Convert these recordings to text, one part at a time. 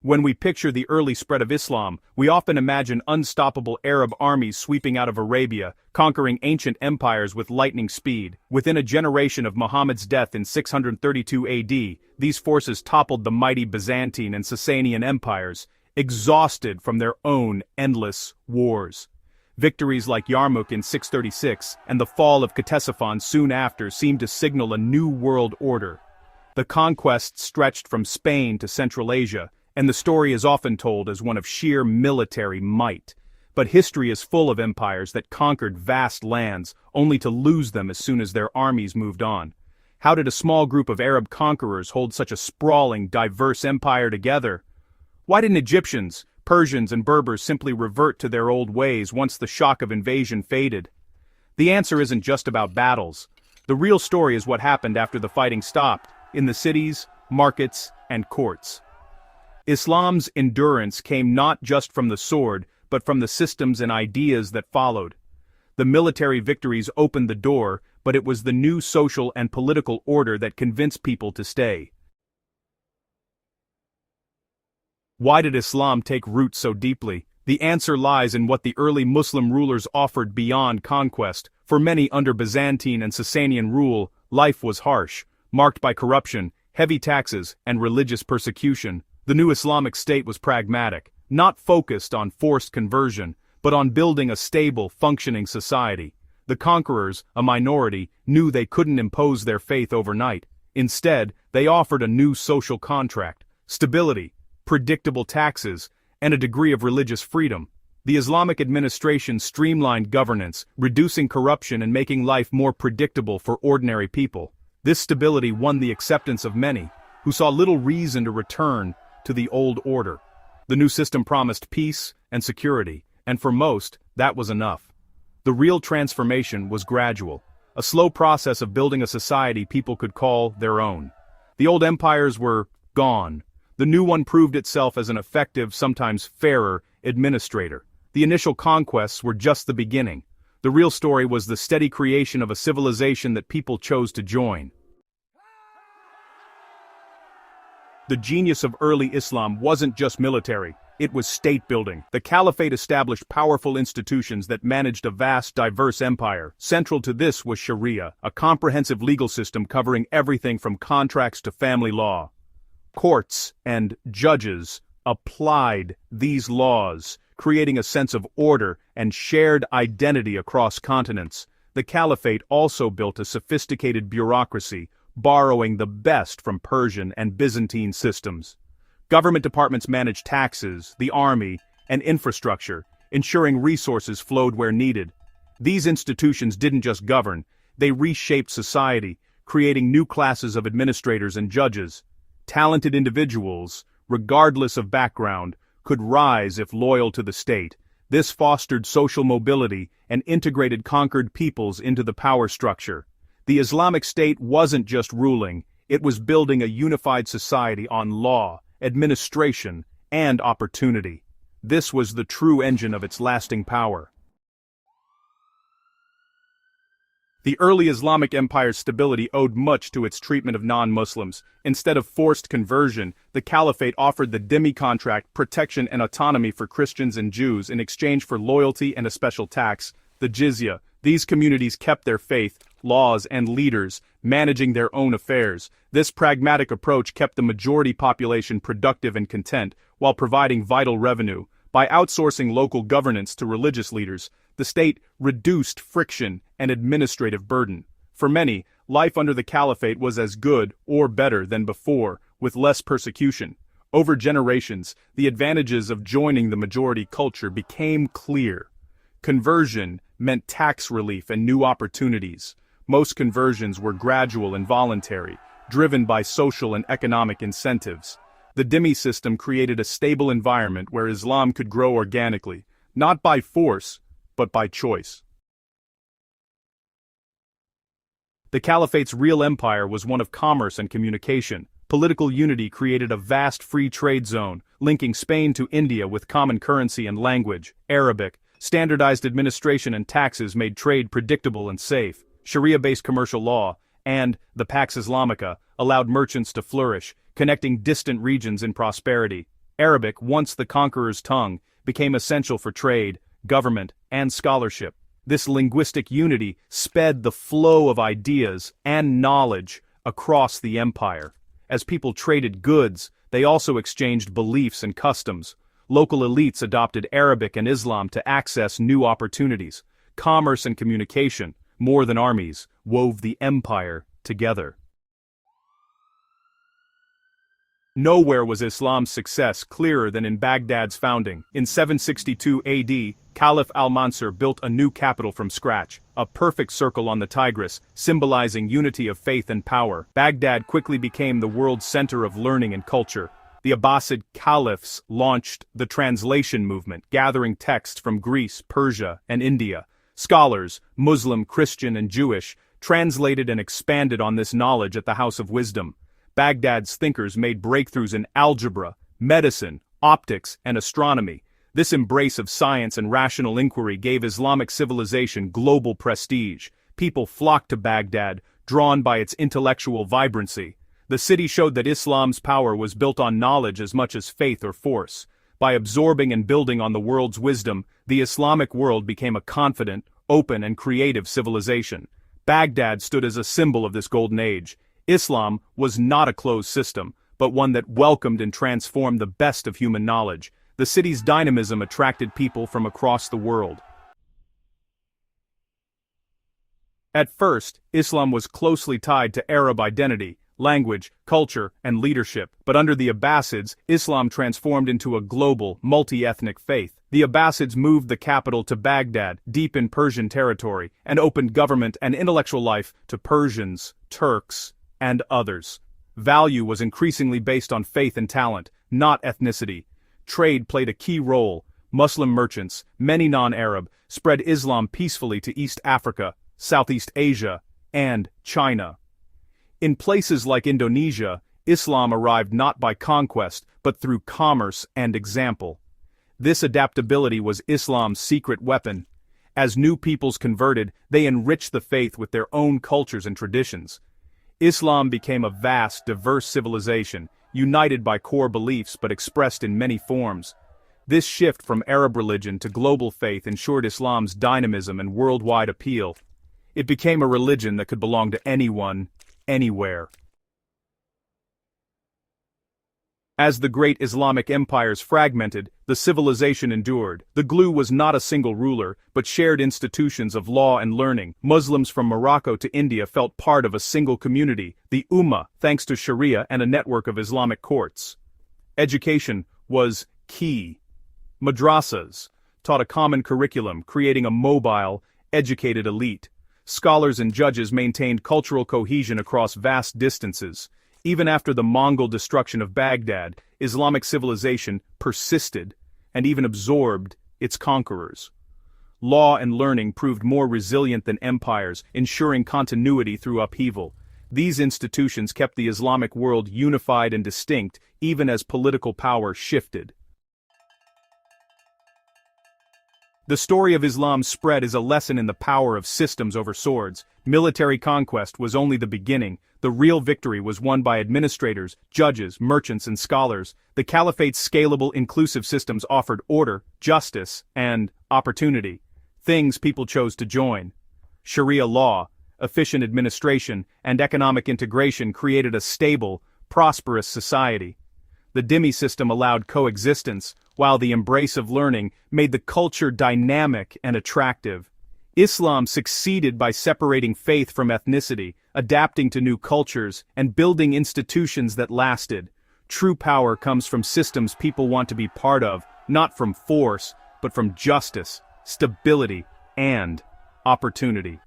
When we picture the early spread of Islam, we often imagine unstoppable Arab armies sweeping out of Arabia, conquering ancient empires with lightning speed. Within a generation of Muhammad's death in 632 AD, these forces toppled the mighty Byzantine and Sasanian empires, exhausted from their own endless wars. Victories like Yarmouk in 636 and the fall of Ctesiphon soon after seemed to signal a new world order. The conquest stretched from Spain to Central Asia, and the story is often told as one of sheer military might. But history is full of empires that conquered vast lands, only to lose them as soon as their armies moved on. How did a small group of Arab conquerors hold such a sprawling, diverse empire together? Why didn't Egyptians, Persians, and Berbers simply revert to their old ways once the shock of invasion faded? The answer isn't just about battles. The real story is what happened after the fighting stopped, in the cities, markets, and courts. Islam's endurance came not just from the sword, but from the systems and ideas that followed. The military victories opened the door, but it was the new social and political order that convinced people to stay. Why did Islam take root so deeply? The answer lies in what the early Muslim rulers offered beyond conquest. For many under Byzantine and Sasanian rule, life was harsh, marked by corruption, heavy taxes, and religious persecution. The new Islamic state was pragmatic, not focused on forced conversion, but on building a stable, functioning society. The conquerors, a minority, knew they couldn't impose their faith overnight. Instead, they offered a new social contract: stability, predictable taxes, and a degree of religious freedom. The Islamic administration streamlined governance, reducing corruption and making life more predictable for ordinary people. This stability won the acceptance of many, who saw little reason to return to the old order. The new system promised peace and security, and for most, that was enough. The real transformation was gradual, a slow process of building a society people could call their own. The old empires were gone. The new one proved itself as an effective, sometimes fairer, administrator. The initial conquests were just the beginning. The real story was the steady creation of a civilization that people chose to join. The genius of early Islam wasn't just military, it was state-building. The Caliphate established powerful institutions that managed a vast, diverse empire. Central to this was Sharia, a comprehensive legal system covering everything from contracts to family law. Courts and judges applied these laws, creating a sense of order and shared identity across continents. The Caliphate also built a sophisticated bureaucracy, borrowing the best from Persian and Byzantine systems. Government departments managed taxes, the army, and infrastructure, ensuring resources flowed where needed. These institutions didn't just govern, they reshaped society, creating new classes of administrators and judges. Talented individuals, regardless of background, could rise if loyal to the state. This fostered social mobility and integrated conquered peoples into the power structure. The Islamic State wasn't just ruling, it was building a unified society on law, administration, and opportunity. This was the true engine of its lasting power. The early Islamic Empire's stability owed much to its treatment of non-Muslims. Instead of forced conversion, the Caliphate offered the dhimmi contract protection and autonomy for Christians and Jews in exchange for loyalty and a special tax, the jizya. These communities kept their faith, laws, and leaders, managing their own affairs. This pragmatic approach kept the majority population productive and content, while providing vital revenue. By outsourcing local governance to religious leaders, the state reduced friction and administrative burden. For many, life under the Caliphate was as good or better than before, with less persecution. Over generations, the advantages of joining the majority culture became clear. Conversion meant tax relief and new opportunities. Most conversions were gradual and voluntary, driven by social and economic incentives. The dhimmi system created a stable environment where Islam could grow organically, not by force, but by choice. The Caliphate's real empire was one of commerce and communication. Political unity created a vast free trade zone, linking Spain to India with common currency and language, Arabic. Standardized administration and taxes made trade predictable and safe. Sharia-based commercial law, and the Pax Islamica, allowed merchants to flourish, connecting distant regions in prosperity. Arabic, once the conqueror's tongue, became essential for trade, government, and scholarship. This linguistic unity sped the flow of ideas and knowledge across the empire. As people traded goods, they also exchanged beliefs and customs. Local elites adopted Arabic and Islam to access new opportunities. Commerce and communication, more than armies, wove the empire together. Nowhere was Islam's success clearer than in Baghdad's founding. In 762 AD, Caliph al-Mansur built a new capital from scratch, a perfect circle on the Tigris, symbolizing unity of faith and power. Baghdad quickly became the world's center of learning and culture. The Abbasid Caliphs launched the translation movement, gathering texts from Greece, Persia, and India. Scholars, Muslim, Christian, and Jewish, translated and expanded on this knowledge at the House of Wisdom. Baghdad's thinkers made breakthroughs in algebra, medicine, optics, and astronomy. This embrace of science and rational inquiry gave Islamic civilization global prestige. People flocked to Baghdad, drawn by its intellectual vibrancy. The city showed that Islam's power was built on knowledge as much as faith or force. By absorbing and building on the world's wisdom, the Islamic world became a confident, open, and creative civilization. Baghdad stood as a symbol of this golden age. Islam was not a closed system, but one that welcomed and transformed the best of human knowledge. The city's dynamism attracted people from across the world. At first, Islam was closely tied to Arab identity, language, culture, and leadership, but under the Abbasids, Islam transformed into a global, multi-ethnic faith. The Abbasids moved the capital to Baghdad, deep in Persian territory, and opened government and intellectual life to Persians, Turks, and others. Value was increasingly based on faith and talent, not ethnicity. Trade played a key role. Muslim merchants, many non-Arab, spread Islam peacefully to East Africa, Southeast Asia, and China. In places like Indonesia, Islam arrived not by conquest, but through commerce and example. This adaptability was Islam's secret weapon. As new peoples converted, they enriched the faith with their own cultures and traditions. Islam became a vast, diverse civilization, united by core beliefs but expressed in many forms. This shift from Arab religion to global faith ensured Islam's dynamism and worldwide appeal. It became a religion that could belong to anyone, anywhere. As the great Islamic empires fragmented, the civilization endured. The glue was not a single ruler, but shared institutions of law and learning. Muslims from Morocco to India felt part of a single community, the Ummah, thanks to Sharia and a network of Islamic courts. Education was key. Madrasas taught a common curriculum, creating a mobile, educated elite. Scholars and judges maintained cultural cohesion across vast distances. Even after the Mongol destruction of Baghdad, Islamic civilization persisted and even absorbed its conquerors. Law and learning proved more resilient than empires, ensuring continuity through upheaval. These institutions kept the Islamic world unified and distinct, even as political power shifted. The story of Islam's spread is a lesson in the power of systems over swords. Military conquest was only the beginning. The real victory was won by administrators, judges, merchants, and scholars. The Caliphate's scalable, inclusive systems offered order, justice, and opportunity. Things people chose to join. Sharia law, efficient administration, and economic integration created a stable, prosperous society. The dhimmi system allowed coexistence, while the embrace of learning made the culture dynamic and attractive. Islam succeeded by separating faith from ethnicity, adapting to new cultures, and building institutions that lasted. True power comes from systems people want to be part of, not from force, but from justice, stability, and opportunity.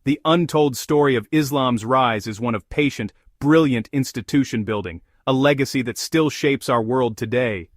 The untold story of Islam's rise is one of patient, brilliant institution building, a legacy that still shapes our world today.